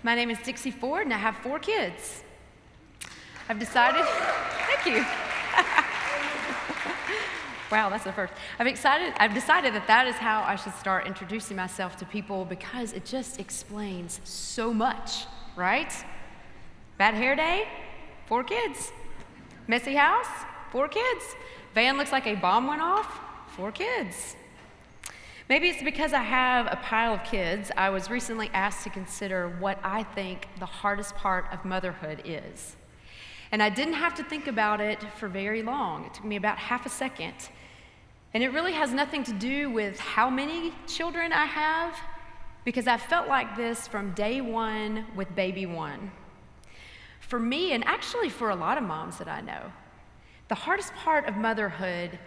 My name is Dixie Ford, and I have 4 kids. I've decided, thank you. Wow, that's the first. I've decided that is how I should start introducing myself to people because it just explains so much, right? Bad hair day, 4 kids. Messy house, 4 kids. Van looks like a bomb went off, 4 kids. Maybe it's because I have a pile of kids. I was recently asked to consider what I think the hardest part of motherhood is. And I didn't have to think about it for very long. It took me about half a second. And it really has nothing to do with how many children I have, because I felt like this from day one with baby one. For me, and actually for a lot of moms that I know, the hardest part of motherhood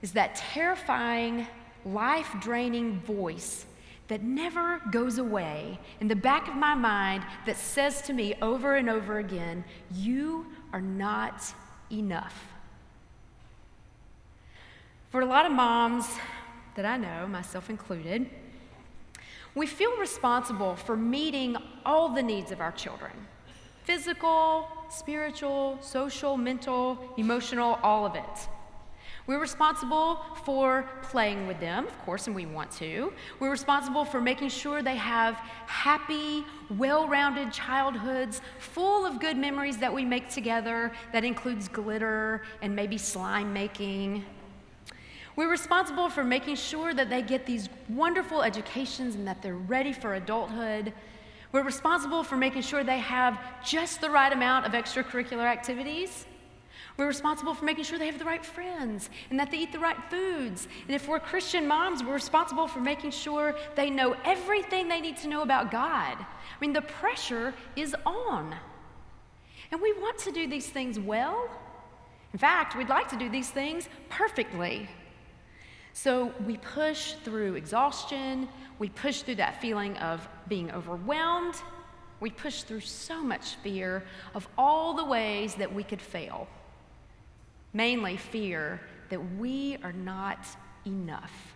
is that terrifying, life-draining voice that never goes away in the back of my mind that says to me over and over again, you are not enough. For a lot of moms that I know, myself included, we feel responsible for meeting all the needs of our children. Physical, spiritual, social, mental, emotional, all of it. We're responsible for playing with them, of course, and we want to. We're responsible for making sure they have happy, well-rounded childhoods full of good memories that we make together that includes glitter and maybe slime making. We're responsible for making sure that they get these wonderful educations and that they're ready for adulthood. We're responsible for making sure they have just the right amount of extracurricular activities. We're responsible for making sure they have the right friends and that they eat the right foods. And if we're Christian moms, we're responsible for making sure they know everything they need to know about God. I mean, the pressure is on. And we want to do these things well. In fact, we'd like to do these things perfectly. So we push through exhaustion. We push through that feeling of being overwhelmed. We push through so much fear of all the ways that we could fail. Mainly fear that we are not enough.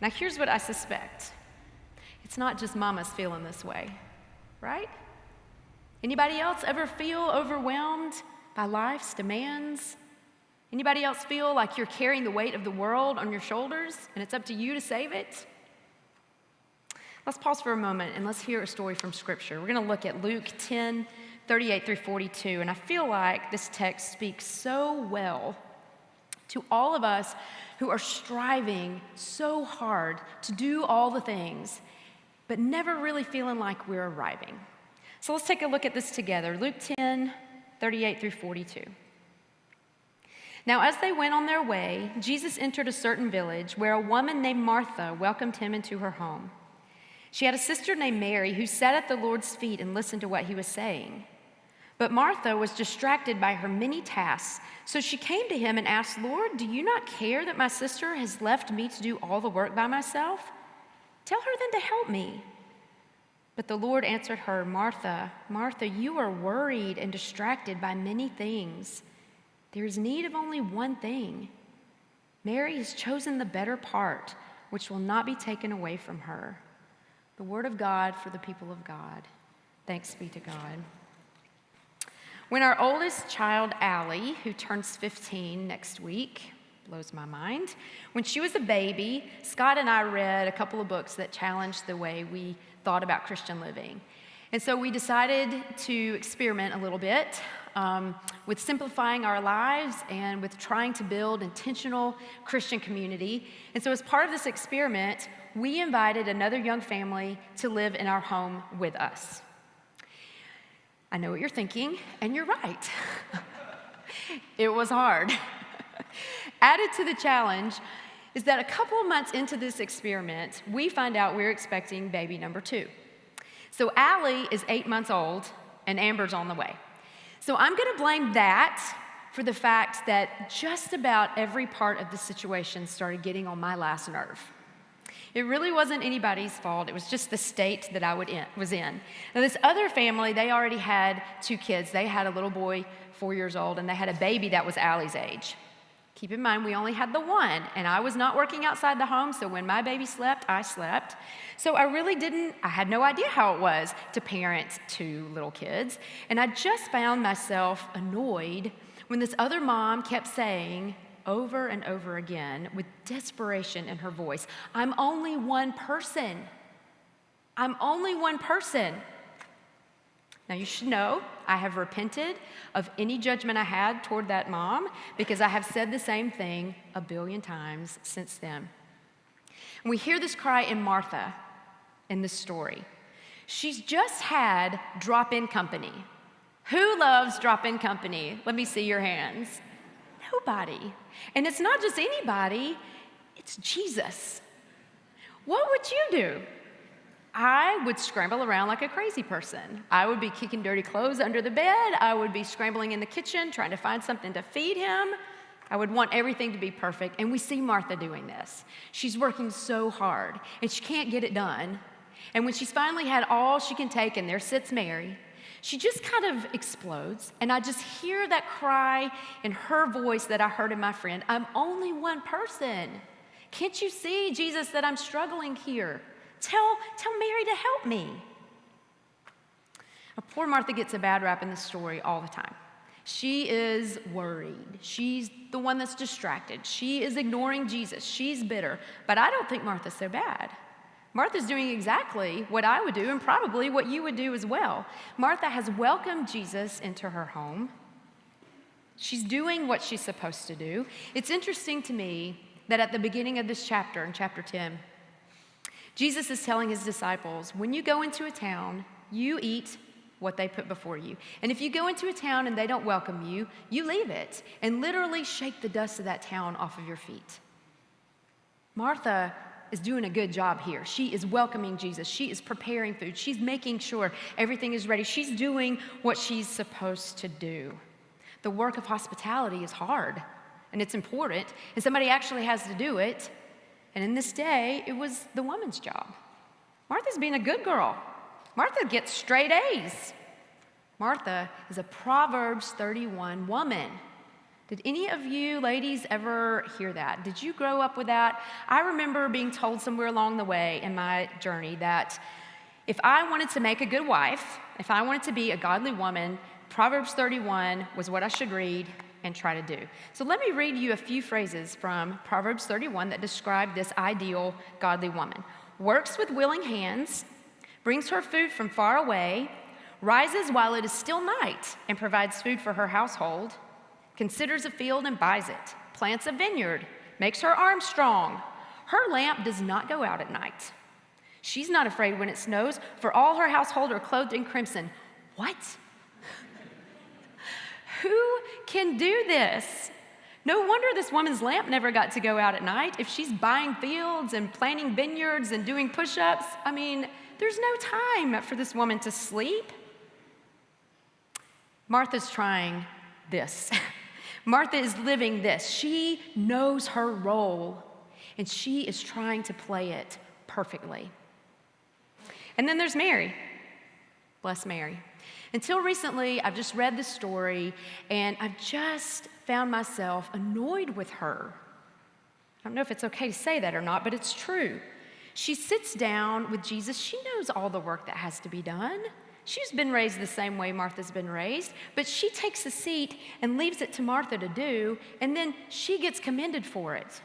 Now here's what I suspect. It's not just mamas feeling this way, right? Anybody else ever feel overwhelmed by life's demands? Anybody else feel like you're carrying the weight of the world on your shoulders and it's up to you to save it? Let's pause for a moment and let's hear a story from Scripture. We're going to look at Luke 10:38 through 42, and I feel like this text speaks so well to all of us who are striving so hard to do all the things, but never really feeling like we're arriving. So let's take a look at this together. Luke 10:38 through 42. Now, as they went on their way, Jesus entered a certain village where a woman named Martha welcomed him into her home. She had a sister named Mary who sat at the Lord's feet and listened to what he was saying. But Martha was distracted by her many tasks, so she came to him and asked, "Lord, do you not care that my sister has left me to do all the work by myself? Tell her then to help me." But the Lord answered her, "Martha, Martha, you are worried and distracted by many things. There is need of only one thing. Mary has chosen the better part, which will not be taken away from her." The word of God for the people of God. Thanks be to God. When our oldest child, Allie, who turns 15 next week, blows my mind, when she was a baby, Scott and I read a couple of books that challenged the way we thought about Christian living. And so we decided to experiment a little bit with simplifying our lives and with trying to build intentional Christian community. And so as part of this experiment, we invited another young family to live in our home with us. I know what you're thinking, and you're right. It was hard. Added to the challenge is that a couple of months into this experiment, we find out we're expecting baby number 2. So Allie is 8 months old, and Amber's on the way. So I'm going to blame that for the fact that just about every part of the situation started getting on my last nerve. It really wasn't anybody's fault. It was just the state that I was in. Now, this other family, they already had 2 kids. They had a little boy, 4 years old, and they had a baby that was Allie's age. Keep in mind, we only had the one, and I was not working outside the home, so when my baby slept, I slept. So I had no idea how it was to parent two little kids, and I just found myself annoyed when this other mom kept saying over and over again with desperation in her voice, "I'm only one person. I'm only one person." Now, you should know I have repented of any judgment I had toward that mom because I have said the same thing a billion times since then. And we hear this cry in Martha in this story. She's just had drop-in company. Who loves drop-in company? Let me see your hands. Nobody. And it's not just anybody, it's Jesus. What would you do? I would scramble around like a crazy person. I would be kicking dirty clothes under the bed. I would be scrambling in the kitchen trying to find something to feed him. I would want everything to be perfect. And we see Martha doing this. She's working so hard, and she can't get it done. And when she's finally had all she can take, and there sits Mary, she just kind of explodes. And I just hear that cry in her voice that I heard in my friend, "I'm only one person. Can't you see, Jesus, that I'm struggling here? Tell Mary to help me." Now, poor Martha gets a bad rap in this story all the time. She is worried. She's the one that's distracted. She is ignoring Jesus. She's bitter. But I don't think Martha's so bad. Martha's doing exactly what I would do and probably what you would do as well. Martha has welcomed Jesus into her home. She's doing what she's supposed to do. It's interesting to me that at the beginning of this chapter, in chapter 10, Jesus is telling his disciples, when you go into a town, you eat what they put before you. And if you go into a town and they don't welcome you, you leave it and literally shake the dust of that town off of your feet. Martha is doing a good job here. She is welcoming Jesus. She is preparing food. She's making sure everything is ready. She's doing what she's supposed to do. The work of hospitality is hard and it's important, and somebody actually has to do it. And in this day, it was the woman's job. Martha's being a good girl. Martha gets straight A's. Martha is a Proverbs 31 woman. Did any of you ladies ever hear that? Did you grow up with that? I remember being told somewhere along the way in my journey that if I wanted to make a good wife, if I wanted to be a godly woman, Proverbs 31 was what I should read and try to do. So let me read you a few phrases from Proverbs 31 that describe this ideal godly woman. Works with willing hands, brings her food from far away, rises while it is still night and provides food for her household, considers a field and buys it, plants a vineyard, makes her arm strong. Her lamp does not go out at night. She's not afraid when it snows, for all her household are clothed in crimson. What? Who can do this? No wonder this woman's lamp never got to go out at night. If she's buying fields and planting vineyards and doing push-ups, I mean, there's no time for this woman to sleep. Martha's trying this. Martha is living this. She knows her role, and she is trying to play it perfectly. And then there's Mary. Bless Mary. Until recently, I've just read this story, and I've just found myself annoyed with her. I don't know if it's okay to say that or not, but it's true. She sits down with Jesus. She knows all the work that has to be done. She's been raised the same way Martha's been raised, but she takes a seat and leaves it to Martha to do, and then she gets commended for it.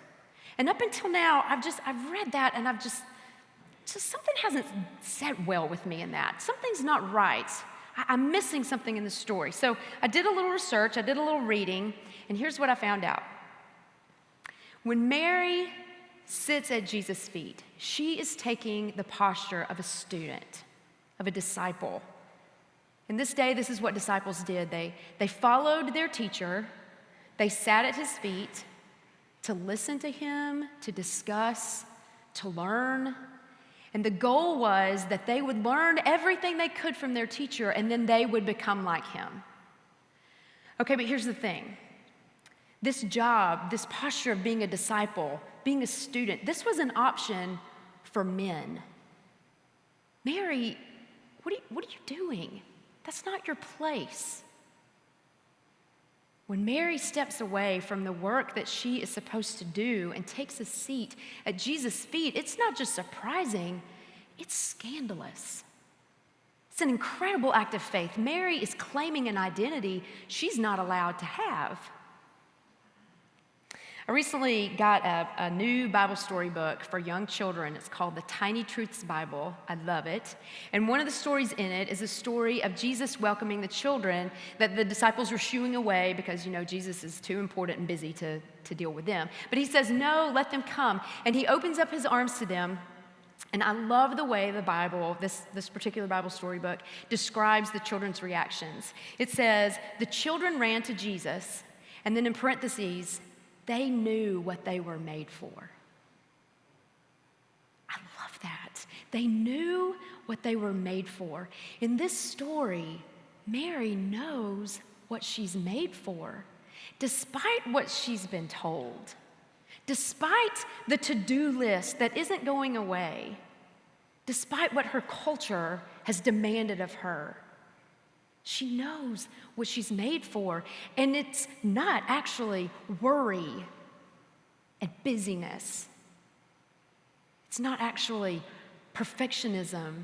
And up until now, I've read that, and just something hasn't set well with me in that. Something's not right. I'm missing something in the story. So I did a little research, I did a little reading, and here's what I found out. When Mary sits at Jesus' feet, she is taking the posture of a student, of a disciple. In this day, this is what disciples did. They followed their teacher, they sat at his feet to listen to him, to discuss, to learn. And the goal was that they would learn everything they could from their teacher, and then they would become like him. Okay, but here's the thing. This job, this posture of being a disciple, being a student, this was an option for men. Mary, what are you doing? That's not your place. When Mary steps away from the work that she is supposed to do and takes a seat at Jesus' feet, it's not just surprising, it's scandalous. It's an incredible act of faith. Mary is claiming an identity she's not allowed to have. I recently got a new Bible story book for young children. It's called The Tiny Truths Bible. I love it. And one of the stories in it is a story of Jesus welcoming the children that the disciples were shooing away because, Jesus is too important and busy to deal with them. But he says, no, let them come. And he opens up his arms to them. And I love the way the Bible, this particular Bible storybook, describes the children's reactions. It says, the children ran to Jesus, and then in parentheses, they knew what they were made for. I love that. They knew what they were made for. In this story, Mary knows what she's made for, despite what she's been told, despite the to-do list that isn't going away, despite what her culture has demanded of her. She knows what she's made for, and it's not actually worry and busyness. It's not actually perfectionism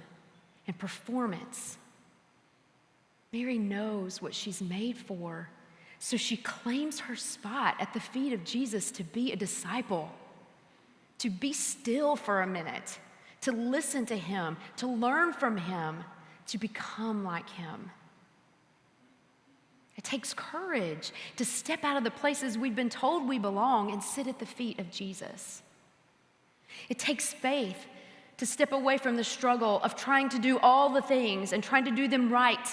and performance. Mary knows what she's made for, so she claims her spot at the feet of Jesus to be a disciple, to be still for a minute, to listen to him, to learn from him, to become like him. It takes courage to step out of the places we've been told we belong and sit at the feet of Jesus. It takes faith to step away from the struggle of trying to do all the things and trying to do them right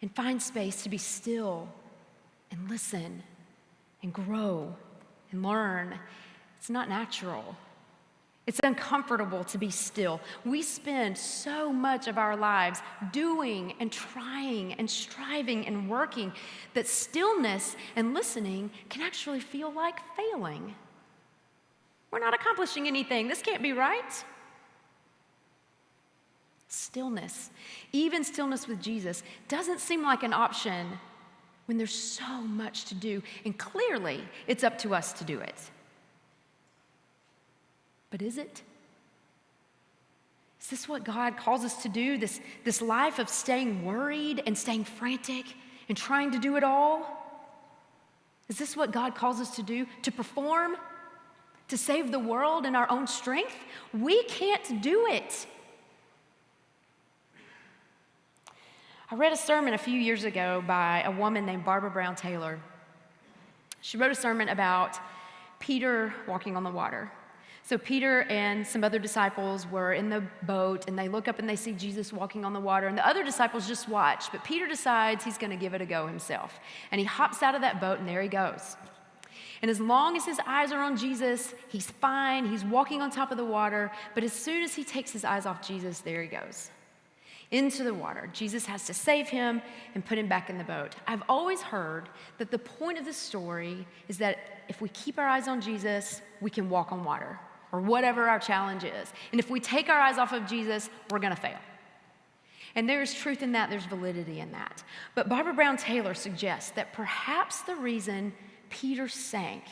and find space to be still and listen and grow and learn. It's not natural. It's uncomfortable to be still. We spend so much of our lives doing and trying and striving and working that stillness and listening can actually feel like failing. We're not accomplishing anything. This can't be right. Stillness, even stillness with Jesus, doesn't seem like an option when there's so much to do, and clearly it's up to us to do it. But is it? Is this what God calls us to do, this life of staying worried and staying frantic and trying to do it all? Is this what God calls us to do, to perform, to save the world in our own strength? We can't do it. I read a sermon a few years ago by a woman named Barbara Brown Taylor. She wrote a sermon about Peter walking on the water. So Peter and some other disciples were in the boat, and they look up and they see Jesus walking on the water, and the other disciples just watch. But Peter decides he's going to give it a go himself. And he hops out of that boat, and there he goes. And as long as his eyes are on Jesus, he's fine. He's walking on top of the water. But as soon as he takes his eyes off Jesus, there he goes. Into the water. Jesus has to save him and put him back in the boat. I've always heard that the point of this story is that if we keep our eyes on Jesus, we can walk on water, or whatever our challenge is. And if we take our eyes off of Jesus, we're going to fail. And there's truth in that, there's validity in that. But Barbara Brown Taylor suggests that perhaps the reason Peter sank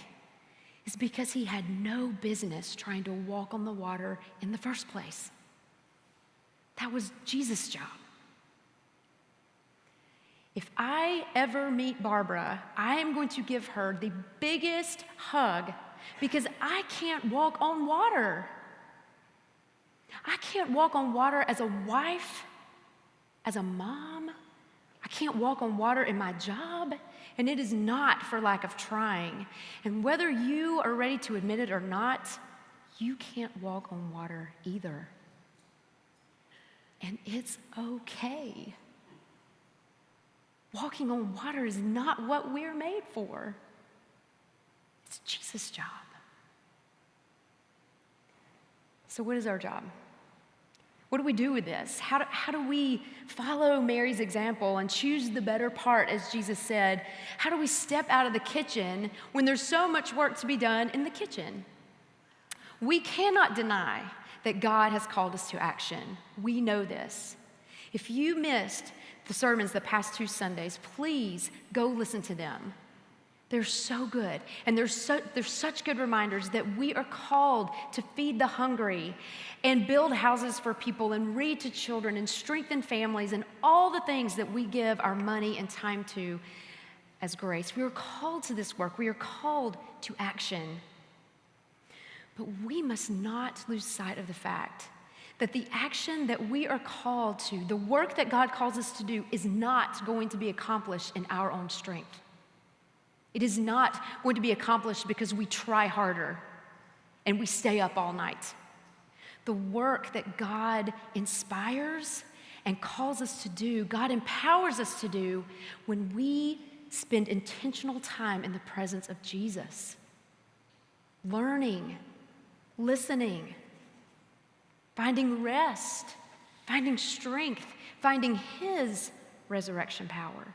is because he had no business trying to walk on the water in the first place. That was Jesus' job. If I ever meet Barbara, I am going to give her the biggest hug because I can't walk on water. I can't walk on water as a wife, as a mom. I can't walk on water in my job, and it is not for lack of trying. And whether you are ready to admit it or not, you can't walk on water either. And it's okay. Walking on water is not what we're made for. It's Jesus' job. So what is our job? What do we do with this? How do we follow Mary's example and choose the better part, as Jesus said? How do we step out of the kitchen when there's so much work to be done in the kitchen? We cannot deny that God has called us to action. We know this. If you missed the sermons the past 2 Sundays, please go listen to them. They're so good. And there's such good reminders that we are called to feed the hungry and build houses for people and read to children and strengthen families and all the things that we give our money and time to as grace. We are called to this work. We are called to action. But we must not lose sight of the fact that the action that we are called to, the work that God calls us to do, is not going to be accomplished in our own strength. It is not going to be accomplished because we try harder and we stay up all night. The work that God inspires and calls us to do, God empowers us to do when we spend intentional time in the presence of Jesus, learning, listening, finding rest, finding strength, finding His resurrection power.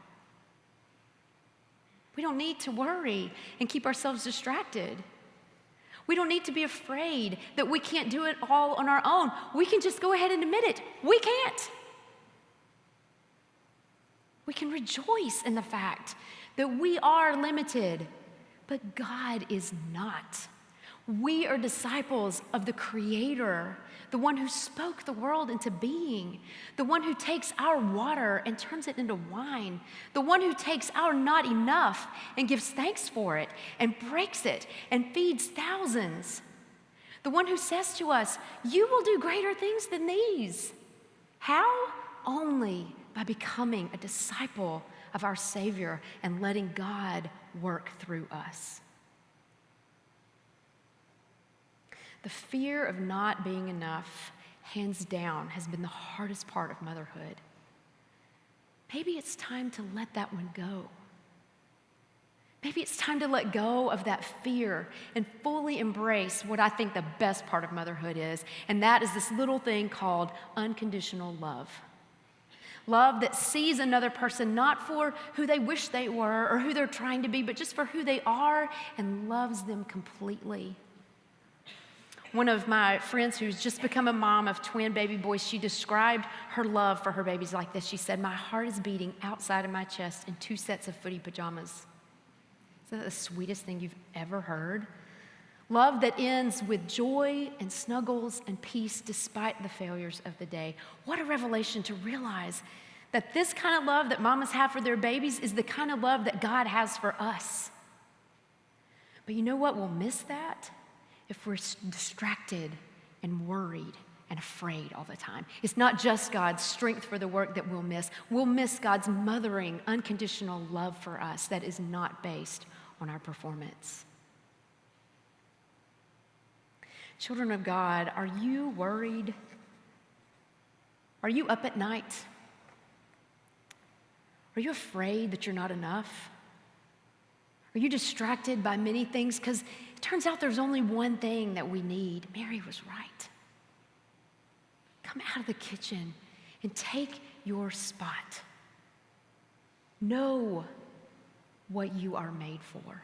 We don't need to worry and keep ourselves distracted. We don't need to be afraid that we can't do it all on our own. We can just go ahead and admit it. We can't. We can rejoice in the fact that we are limited, but God is not. We are disciples of the Creator, the one who spoke the world into being, the one who takes our water and turns it into wine, the one who takes our not enough and gives thanks for it and breaks it and feeds thousands, the one who says to us, "You will do greater things than these." How? Only by becoming a disciple of our Savior and letting God work through us. The fear of not being enough, hands down, has been the hardest part of motherhood. Maybe it's time to let that one go. Maybe it's time to let go of that fear and fully embrace what I think the best part of motherhood is, and that is this little thing called unconditional love. Love that sees another person not for who they wish they were or who they're trying to be, but just for who they are, and loves them completely. One of my friends who's just become a mom of twin baby boys, she described her love for her babies like this. She said, "My heart is beating outside of my chest in 2 sets of footy pajamas." Isn't that the sweetest thing you've ever heard? Love that ends with joy and snuggles and peace despite the failures of the day. What a revelation to realize that this kind of love that mamas have for their babies is the kind of love that God has for us. But you know what? We'll miss that if we're distracted and worried and afraid all the time. It's not just God's strength for the work that we'll miss. We'll miss God's mothering, unconditional love for us that is not based on our performance. Children of God, are you worried? Are you up at night? Are you afraid that you're not enough? Are you distracted by many things? Because it turns out there's only one thing that we need. Mary was right. Come out of the kitchen and take your spot. Know what you are made for.